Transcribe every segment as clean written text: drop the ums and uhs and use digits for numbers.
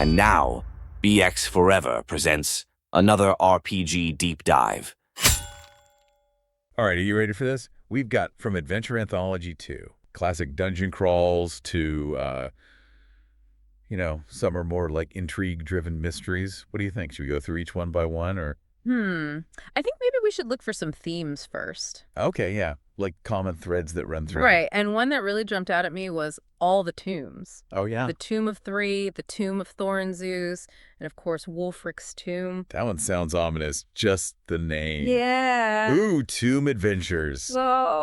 And now, BX Forever presents another RPG deep dive. All right, are you ready for this? We've got from Adventure Anthology 2, classic dungeon crawls to, some are more like intrigue-driven mysteries. What do you think? Should we go through each one by one or? I think maybe we should look for some themes first. Okay, yeah, like common threads that run through. Right, and one that really jumped out at me was all the tombs. Oh, yeah. The Tomb of Three, the Tomb of Thorinzeus, and of course Wulfric's tomb. That one sounds ominous, just the name. Yeah. Ooh, Tomb Adventures. I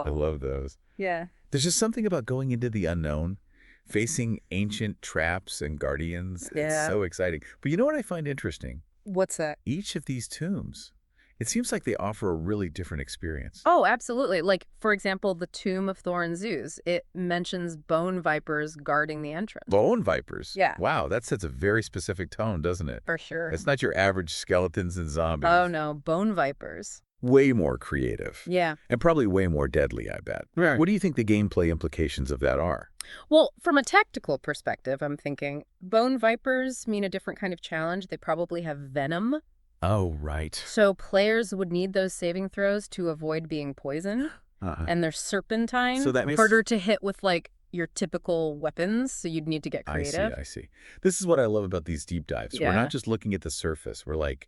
Oh. love those. Yeah. There's just something about going into the unknown, facing ancient traps and guardians. It's Yeah. so exciting. But you know what I find interesting? What's that? Each of these tombs, it seems like they offer a really different experience. Oh, absolutely. Like, for example, the Tomb of Thorinzeus. It mentions bone vipers guarding the entrance. Bone vipers? Yeah. Wow, that sets a very specific tone, doesn't it? For sure. It's not your average skeletons and zombies. Oh, no. Bone vipers. Way more creative. Yeah. And probably way more deadly, I bet. Right. What do you think the gameplay implications of that are? Well, from a tactical perspective, I'm thinking bone vipers mean a different kind of challenge. They probably have venom. Oh, right. So players would need those saving throws to avoid being poisoned. And they're serpentine. So that makes- harder to hit with, like, your typical weapons, so you'd need to get creative. I see. This is what I love about these deep dives. We're Yeah. not just looking at the surface. We're like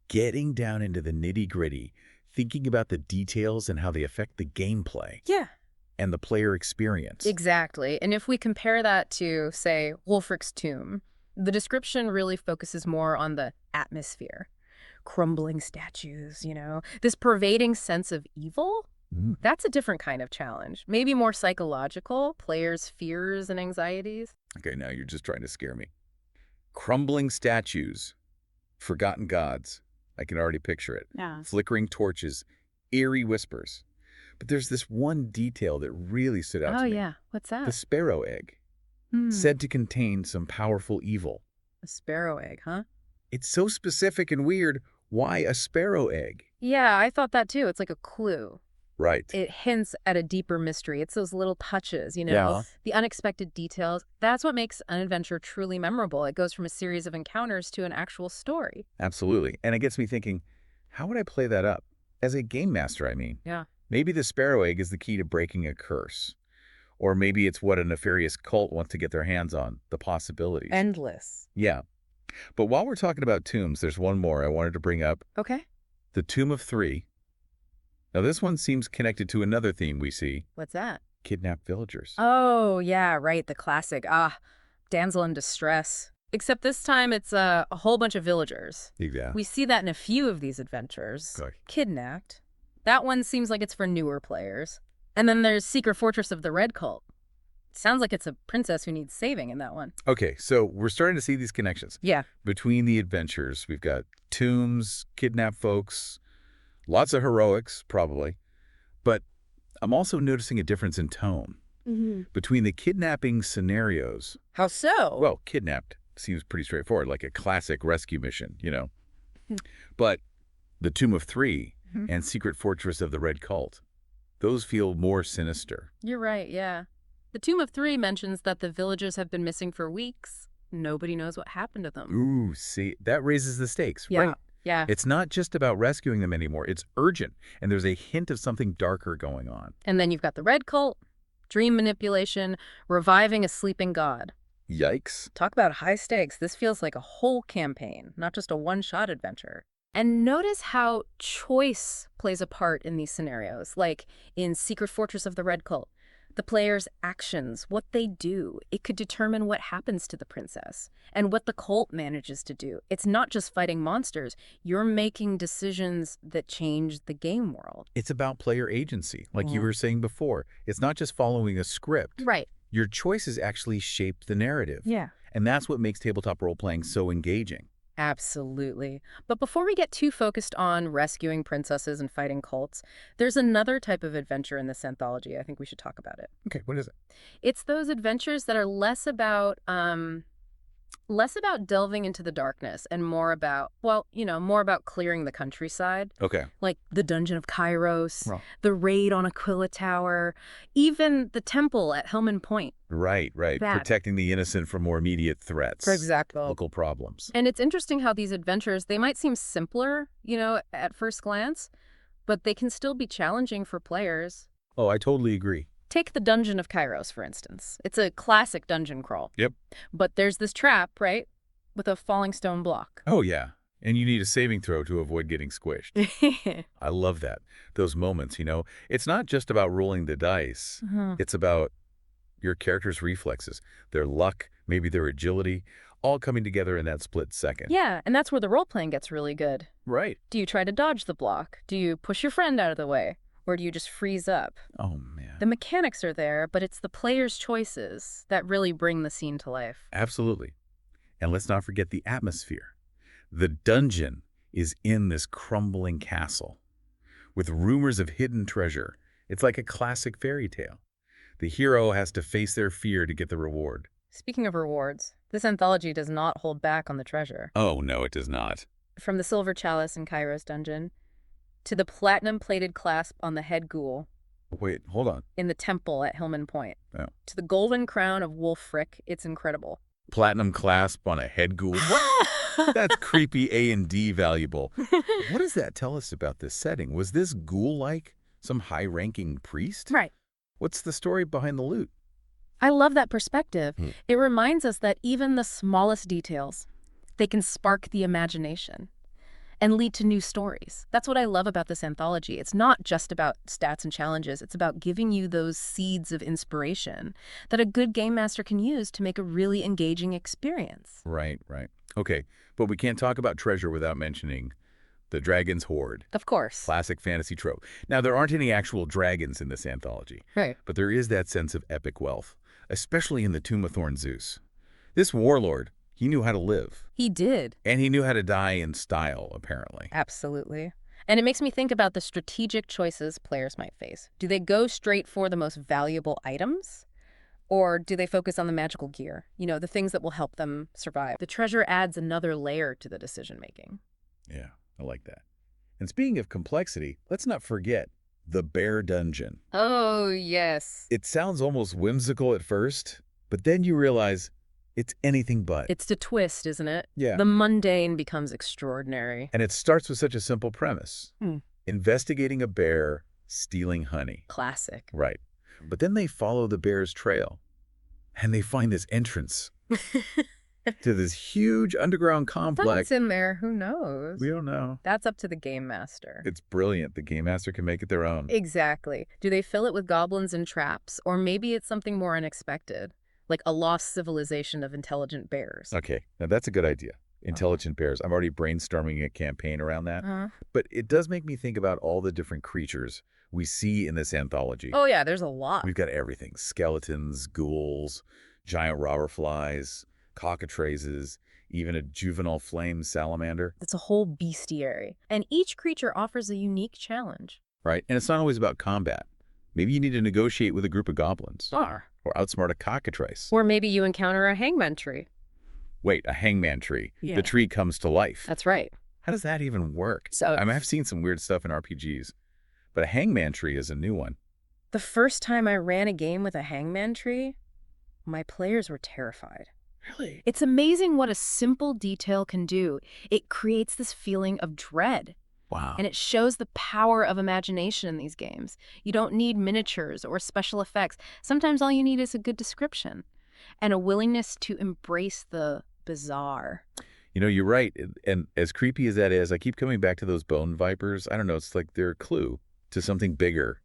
getting down into the nitty-gritty, thinking about the details and how they affect the gameplay Yeah, and the player experience. exactly. And if we compare that to, say, Wulfric's tomb, the description really focuses more on the atmosphere. Crumbling statues, this pervading sense of evil. Mm. That's a different kind of challenge. Maybe more psychological, players' fears and anxieties. Okay, now you're just trying to scare me. Crumbling statues, forgotten gods. I can already picture it. Yeah. Flickering torches, eerie whispers. But there's this one detail that really stood out Oh, to me. yeah. What's that? The sparrow egg, said to contain some powerful evil. A sparrow egg, huh? It's so specific and weird. Why a sparrow egg? Yeah, I thought that too. It's like a clue. Right. It hints at a deeper mystery. It's those little touches, Yeah. the unexpected details. That's what makes an adventure truly memorable. It goes from a series of encounters to an actual story. Absolutely. And it gets me thinking, how would I play that up? As a game master, I mean. Yeah. Maybe the sparrow egg is the key to breaking a curse. Or maybe it's what a nefarious cult wants to get their hands on, the possibilities. Endless. Yeah. But while we're talking about tombs, there's one more I wanted to bring up. Okay. The Tomb of Three. Now, this one seems connected to another theme we see, What's that? kidnapped villagers. Oh, yeah, right. The classic. Damsel in distress. Except this time it's a whole bunch of villagers. Yeah. We see that in a few of these adventures. Okay. Kidnapped. That one seems like it's for newer players. And then there's Secret Fortress of the Red Cult. Sounds like it's a princess who needs saving in that one. Okay, so we're starting to see these connections. Yeah. Between the adventures, we've got tombs, kidnapped folks, lots of heroics, probably. But I'm also noticing a difference in tone. Between the kidnapping scenarios. How so? Well, kidnapped seems pretty straightforward, like a classic rescue mission, But the Tomb of Three and Secret Fortress of the Red Cult, those feel more sinister. You're right, yeah. The Tomb of Three mentions that the villagers have been missing for weeks. Nobody knows what happened to them. Ooh, see, that raises the stakes, Yeah. right? Yeah. It's not just about rescuing them anymore. It's urgent, and there's a hint of something darker going on. And then you've got the Red Cult, dream manipulation, reviving a sleeping god. Yikes. Talk about high stakes. This feels like a whole campaign, not just a one-shot adventure. And notice how choice plays a part in these scenarios, like in Secret Fortress of the Red Cult. The player's actions, what they do, it could determine what happens to the princess and what the cult manages to do. It's not just fighting monsters. You're making decisions that change the game world. It's about player agency, like you Mhm. were saying before. It's not just following a script. Right. Your choices actually shape the narrative. Yeah. And that's what makes tabletop role-playing so engaging. Absolutely. But before we get too focused on rescuing princesses and fighting cults, there's another type of adventure in this anthology. I think we should talk about it. Okay, what is it? It's those adventures that are less about Less about delving into the darkness and more about, well, more about clearing the countryside. Okay. Like the Dungeon of Kairos, Well, the raid on Aquila Tower, even the temple at Hillman Point. right. That. Protecting the innocent from more immediate threats. Exactly. Local problems. And it's interesting how these adventures, they might seem simpler, at first glance, but they can still be challenging for players. Oh, I totally agree. Take the Dungeon of Kairos, for instance. It's a classic dungeon crawl. Yep. But there's this trap, right, with a falling stone block. Oh, yeah. And you need a saving throw to avoid getting squished. I love that. Those moments, It's not just about rolling the dice. It's about your character's reflexes, their luck, maybe their agility, all coming together in that split second. Yeah, and that's where the role-playing gets really good. Right. Do you try to dodge the block? Do you push your friend out of the way? Or do you just freeze up? Oh, man. The mechanics are there, but it's the player's choices that really bring the scene to life. Absolutely. And let's not forget the atmosphere. The dungeon is in this crumbling castle with rumors of hidden treasure. It's like a classic fairy tale. The hero has to face their fear to get the reward. Speaking of rewards, this anthology does not hold back on the treasure. Oh, no, it does not. From the silver chalice in Kairos dungeon to the platinum-plated clasp on the head ghoul Wait, hold on. in the temple at Hillman Point, Oh. to the golden crown of Wolf Frick, it's incredible. Platinum clasp on a head ghoul. That's creepy A&D valuable. What does that tell us about this setting? Was this ghoul-like some high-ranking priest? Right. What's the story behind the loot? I love that perspective. It reminds us that even the smallest details, they can spark the imagination and lead to new stories. That's what I love about this anthology. It's not just about stats and challenges. It's about giving you those seeds of inspiration that a good game master can use to make a really engaging experience. Right. Okay, but we can't talk about treasure without mentioning the Dragon's Hoard. Of course. Classic fantasy trope. Now, there aren't any actual dragons in this anthology, Right. but there is that sense of epic wealth, especially in the Tomb of Thorn Zeus. This warlord, he knew how to live. He did. And he knew how to die in style, apparently. Absolutely. And it makes me think about the strategic choices players might face. Do they go straight for the most valuable items? Or do they focus on the magical gear? The things that will help them survive. The treasure adds another layer to the decision-making. Yeah, I like that. And speaking of complexity, let's not forget the Bear Dungeon. Oh, yes. It sounds almost whimsical at first, but then you realize it's anything but. It's the twist, isn't it? Yeah. The mundane becomes extraordinary. And it starts with such a simple premise. Hmm. Investigating a bear stealing honey. Classic. Right. But then they follow the bear's trail, and they find this entrance to this huge underground complex. What's in there? Who knows? We don't know. That's up to the game master. It's brilliant. The game master can make it their own. Exactly. Do they fill it with goblins and traps? Or maybe it's something more unexpected, like a lost civilization of intelligent bears. Okay, now that's a good idea. Intelligent bears. I'm already brainstorming a campaign around that. Uh-huh. But it does make me think about all the different creatures we see in this anthology. Oh, yeah, there's a lot. We've got everything. Skeletons, ghouls, giant robber flies, cockatrices, even a juvenile flame salamander. It's a whole bestiary. And each creature offers a unique challenge. Right? And it's not always about combat. Maybe you need to negotiate with a group of goblins. Or outsmart a cockatrice. Or maybe you encounter a hangman tree. Wait, a hangman tree. Yeah. The tree comes to life. That's right. How does that even work? So I mean, I've seen some weird stuff in RPGs, but a hangman tree is a new one. the first time I ran a game with a hangman tree, my players were terrified. Really? It's amazing what a simple detail can do. It creates this feeling of dread. Wow. And it shows the power of imagination in these games. You don't need miniatures or special effects. Sometimes all you need is a good description and a willingness to embrace the bizarre. You know, you're right. And as creepy as that is, I keep coming back to those bone vipers. I don't know, it's like they're a clue to something bigger,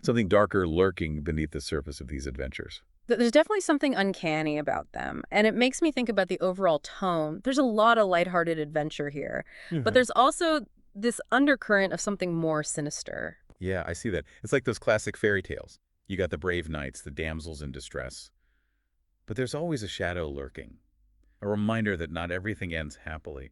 something darker lurking beneath the surface of these adventures. There's definitely something uncanny about them, and it makes me think about the overall tone. There's a lot of lighthearted adventure here, but there's also this undercurrent of something more sinister. Yeah, I see that. It's like those classic fairy tales. You got the brave knights, the damsels in distress. But there's always a shadow lurking, a reminder that not everything ends happily.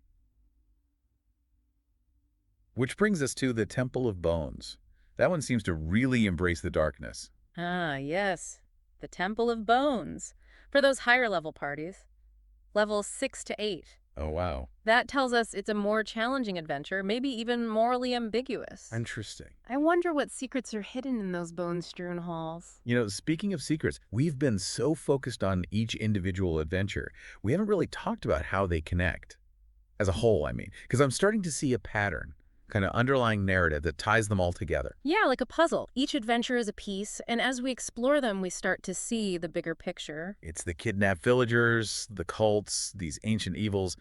Which brings us to the Temple of Bones. That one seems to really embrace the darkness. Ah, yes. The Temple of Bones. For those higher level parties. levels 6 to 8. Oh, wow. That tells us it's a more challenging adventure, maybe even morally ambiguous. Interesting. I wonder what secrets are hidden in those bone-strewn halls. Speaking of secrets, we've been so focused on each individual adventure, we haven't really talked about how they connect. As a whole, I mean, because I'm starting to see a pattern, kind of underlying narrative that ties them all together. Yeah, like a puzzle. Each adventure is a piece, and as we explore them, we start to see the bigger picture. It's the kidnapped villagers, the cults, these ancient evils.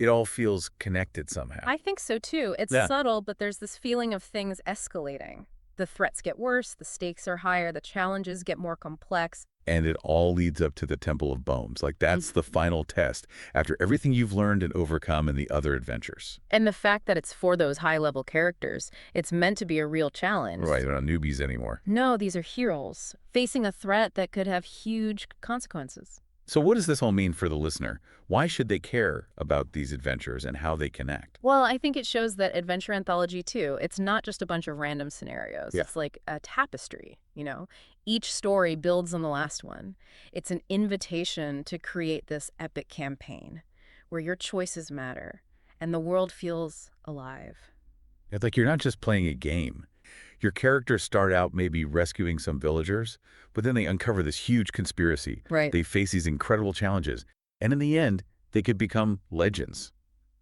It all feels connected somehow. I think so too. It's Yeah. subtle, but there's this feeling of things escalating. The threats get worse, the stakes are higher, the challenges get more complex. And it all leads up to the Temple of Bones. Like, that's the final test after everything you've learned and overcome in the other adventures. And the fact that it's for those high-level characters, it's meant to be a real challenge. Right, they're not newbies anymore. No, these are heroes, facing a threat that could have huge consequences. So what does this all mean for the listener? Why should they care about these adventures and how they connect? Well, I think it shows that Adventure Anthology 2, it's not just a bunch of random scenarios. Yeah. It's like a tapestry, you know? Each story builds on the last one. It's an invitation to create this epic campaign where your choices matter and the world feels alive. It's like you're not just playing a game. Your characters start out maybe rescuing some villagers, but then they uncover this huge conspiracy. Right. They face these incredible challenges. And in the end, they could become legends.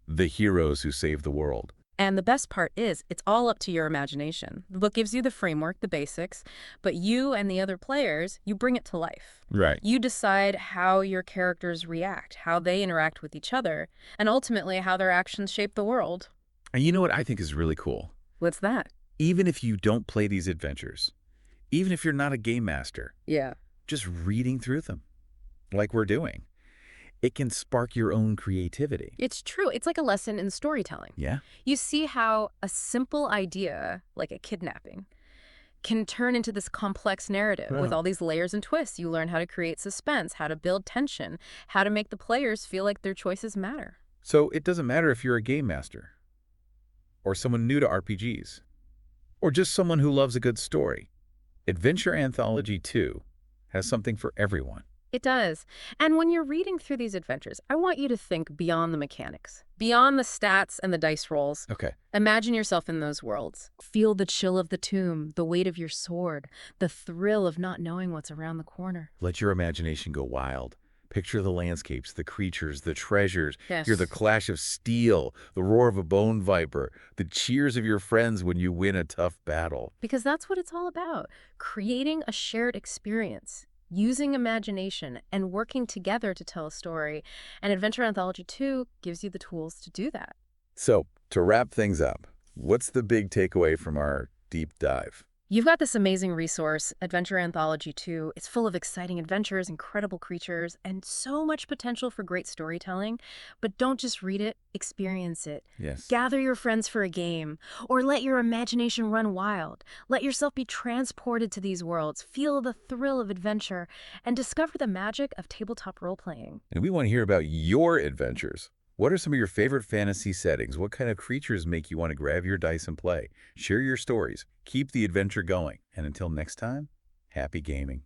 The heroes who save the world. And the best part is, it's all up to your imagination. The book gives you the framework, the basics, but you and the other players, you bring it to life. Right. You decide how your characters react, how they interact with each other, and ultimately how their actions shape the world. And you know what I think is really cool? What's that? Even if you don't play these adventures, even if you're not a game master, Yeah. just reading through them, like we're doing, it can spark your own creativity. It's true. It's like a lesson in storytelling. Yeah? You see how a simple idea, like a kidnapping, can turn into this complex narrative with all these layers and twists. You learn how to create suspense, how to build tension, how to make the players feel like their choices matter. So it doesn't matter if you're a game master, or someone new to RPGs, or just someone who loves a good story. Adventure Anthology 2 has something for everyone. It does. And when you're reading through these adventures, I want you to think beyond the mechanics, beyond the stats and the dice rolls. Okay. Imagine yourself in those worlds. Feel the chill of the tomb, the weight of your sword, the thrill of not knowing what's around the corner. Let your imagination go wild. Picture the landscapes, the creatures, the treasures. Yes. Hear the clash of steel, the roar of a bone viper, the cheers of your friends when you win a tough battle. Because that's what it's all about. Creating a shared experience, using imagination, and working together to tell a story. And Adventure Anthology 2 gives you the tools to do that. So, to wrap things up, what's the big takeaway from our deep dive? You've got this amazing resource, Adventure Anthology 2. It's full of exciting adventures, incredible creatures, and so much potential for great storytelling. But don't just read it, experience it. Yes. Gather your friends for a game, or let your imagination run wild. Let yourself be transported to these worlds, feel the thrill of adventure, and discover the magic of tabletop role-playing. And we want to hear about your adventures. What are some of your favorite fantasy settings? What kind of creatures make you want to grab your dice and play? Share your stories. Keep the adventure going. And until next time, happy gaming.